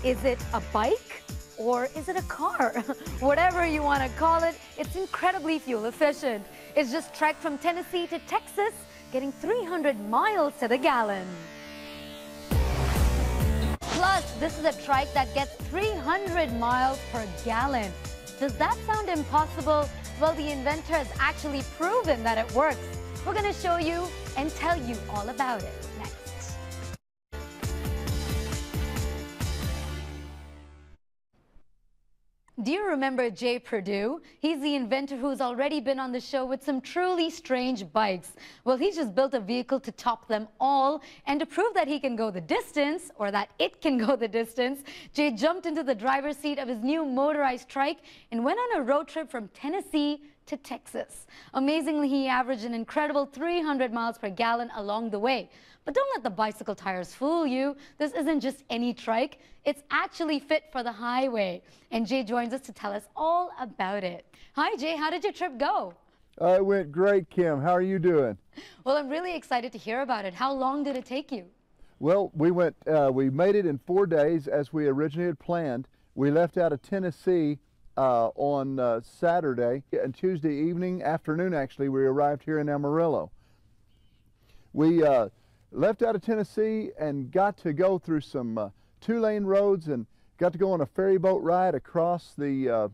Is it a bike or is it a car? Whatever you want to call it, it's incredibly fuel efficient. It's just trekked from Tennessee to Texas, getting 300 miles to the gallon. Plus, this is a trike that gets 300 miles per gallon. Does that sound impossible? Well, the inventor has actually proven that it works. We're going to show you and tell you all about it next. Do you remember Jay Perdue? He's the inventor who's already been on the show with some truly strange bikes. Well, he just built a vehicle to top them all, and to prove that he can go the distance, or that it can go the distance, Jay jumped into the driver's seat of his new motorized trike and went on a road trip from Tennessee to Texas. Amazingly, he averaged an incredible 300 miles per gallon along the way. But don't let the bicycle tires fool you. This isn't just any trike. It's actually fit for the highway. And Jay joins us to tell us all about it. Hi, Jay. How did your trip go? It went great, Kim. How are you doing? Well, I'm really excited to hear about it. How long did it take you? Well, we made it in 4 days as we originally had planned. We left out of Tennessee on Saturday, and Tuesday evening, afternoon actually, we arrived here in Amarillo. We left out of Tennessee and got to go through some two-lane roads and got to go on a ferry boat ride across the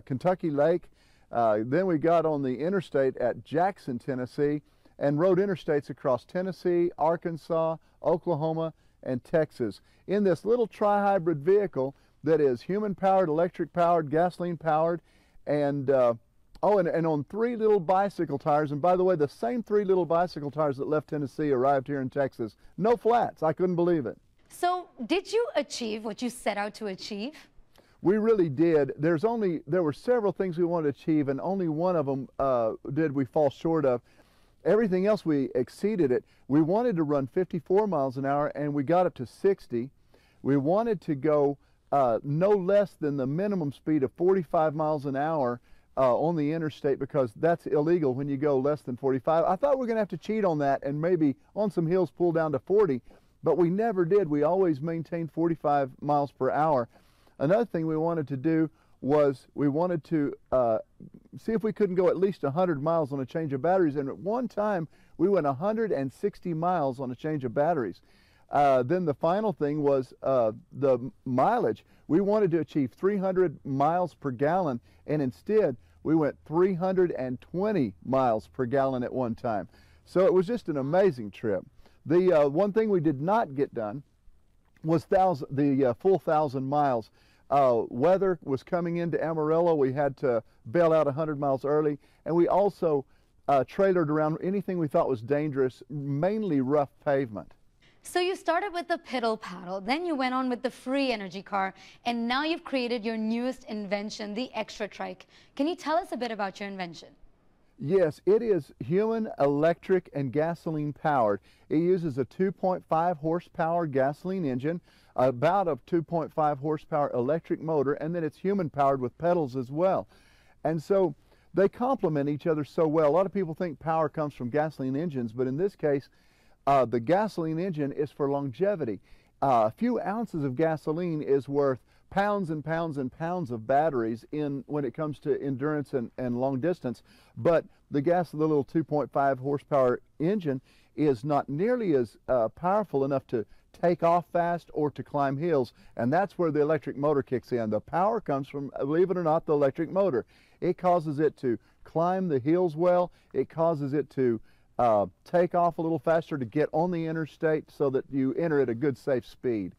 Kentucky Lake. Then we got on the interstate at Jackson, Tennessee, and rode interstates across Tennessee, Arkansas, Oklahoma, and Texas in this little trihybrid vehicle that is human-powered, electric-powered, gasoline-powered, and on 3 little bicycle tires. And by the way, the same 3 little bicycle tires that left Tennessee arrived here in Texas. No flats. I couldn't believe it. So, did you achieve what you set out to achieve? We really did. There were several things we wanted to achieve, and only one of them did we fall short of. Everything else, we exceeded it. We wanted to run 54 miles an hour, and we got up to 60. We wanted to go no less than the minimum speed of 45 miles an hour on the interstate, because that's illegal when you go less than 45. I thought we were going to have to cheat on that and maybe on some hills pull down to 40, but we never did. We always maintained 45 miles per hour. Another thing we wanted to do was we wanted to see if we couldn't go at least 100 miles on a change of batteries, and at one time we went 160 miles on a change of batteries. Then the final thing was the mileage. We wanted to achieve 300 miles per gallon, and instead we went 320 miles per gallon at one time. So it was just an amazing trip. The one thing we did not get done was the full 1,000 miles. Weather was coming into Amarillo. We had to bail out 100 miles early, and we also trailered around anything we thought was dangerous, mainly rough pavement. So you started with the pedal paddle, then you went on with the free energy car, and now you've created your newest invention, the Exertrike. Can you tell us a bit about your invention? Yes, it is human, electric, and gasoline powered. It uses a 2.5 horsepower gasoline engine, about a 2.5 horsepower electric motor, and then it's human powered with pedals as well. And so they complement each other so well. A lot of people think power comes from gasoline engines, but in this case, the gasoline engine is for longevity. A few ounces of gasoline is worth pounds and pounds and pounds of batteries when it comes to endurance and long distance. But the little 2.5 horsepower engine is not nearly as powerful enough to take off fast or to climb hills, and that's where the electric motor kicks in. The power comes from, believe it or not, the electric motor. It causes it to climb the hills well. It causes it to take off a little faster, to get on the interstate so that you enter at a good, safe speed.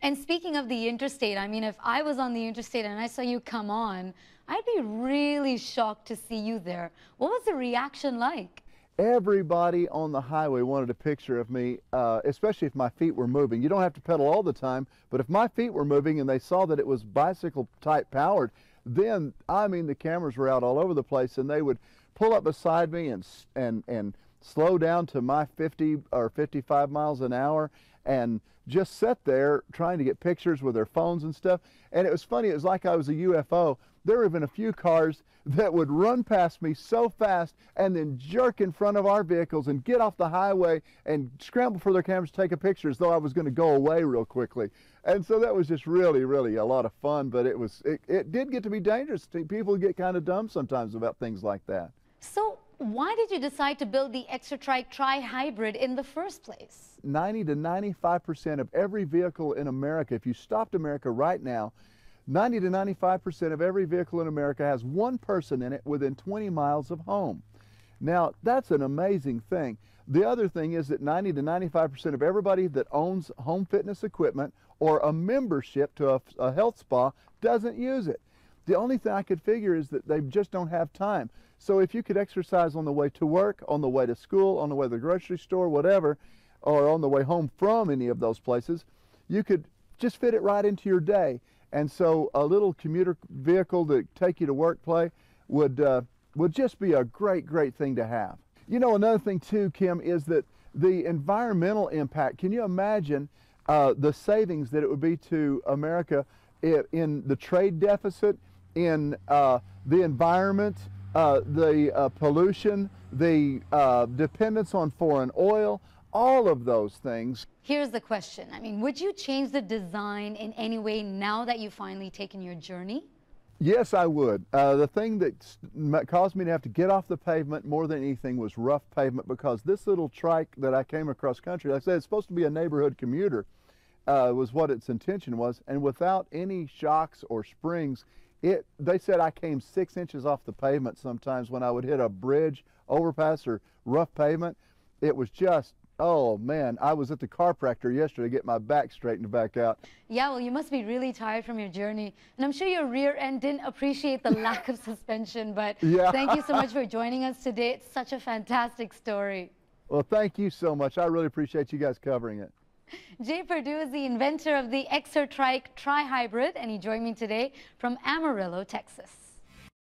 And speaking of the interstate, I mean, if I was on the interstate and I saw you come on, I'd be really shocked to see you there. What was the reaction like? Everybody on the highway wanted a picture of me, especially if my feet were moving. You don't have to pedal all the time, but if my feet were moving and they saw that it was bicycle type powered, then, I mean, the cameras were out all over the place, and they would pull up beside me and slow down to my 50 or 55 miles an hour and just sat there trying to get pictures with their phones and stuff. And it was funny, it was like I was a UFO. There were even a few cars that would run past me so fast and then jerk in front of our vehicles and get off the highway and scramble for their cameras to take a picture as though I was going to go away real quickly. And so that was just really, really a lot of fun, but it did get to be dangerous. People get kind of dumb sometimes about things like that. So why did you decide to build the Exertrike trihybrid in the first place? 90 to 95% of every vehicle in America, if you stopped America right now, 90 to 95% of every vehicle in America has one person in it within 20 miles of home. Now, that's an amazing thing. The other thing is that 90 to 95% of everybody that owns home fitness equipment or a membership to a health spa doesn't use it. The only thing I could figure is that they just don't have time. So if you could exercise on the way to work, on the way to school, on the way to the grocery store, whatever, or on the way home from any of those places, you could just fit it right into your day. And so a little commuter vehicle to take you to work play would just be a great, great thing to have. You know, another thing too, Kim, is that the environmental impact. Can you imagine the savings that it would be to America in the trade deficit, in the environment, the pollution, the dependence on foreign oil, all of those things. Here's the question. I mean, would you change the design in any way now that you've finally taken your journey? Yes, I would. The thing that caused me to have to get off the pavement more than anything was rough pavement, because this little trike that I came across country, like I said, it's supposed to be a neighborhood commuter, was what its intention was, and without any shocks or springs, they said I came 6 inches off the pavement sometimes when I would hit a bridge, overpass, or rough pavement. It was just, oh man, I was at the chiropractor yesterday to get my back straightened back out. Yeah, well, you must be really tired from your journey. And I'm sure your rear end didn't appreciate the lack of suspension, but yeah. Thank you so much for joining us today. It's such a fantastic story. Well, thank you so much. I really appreciate you guys covering it. Jay Perdue is the inventor of the Exertrike trihybrid, and he joined me today from Amarillo, Texas.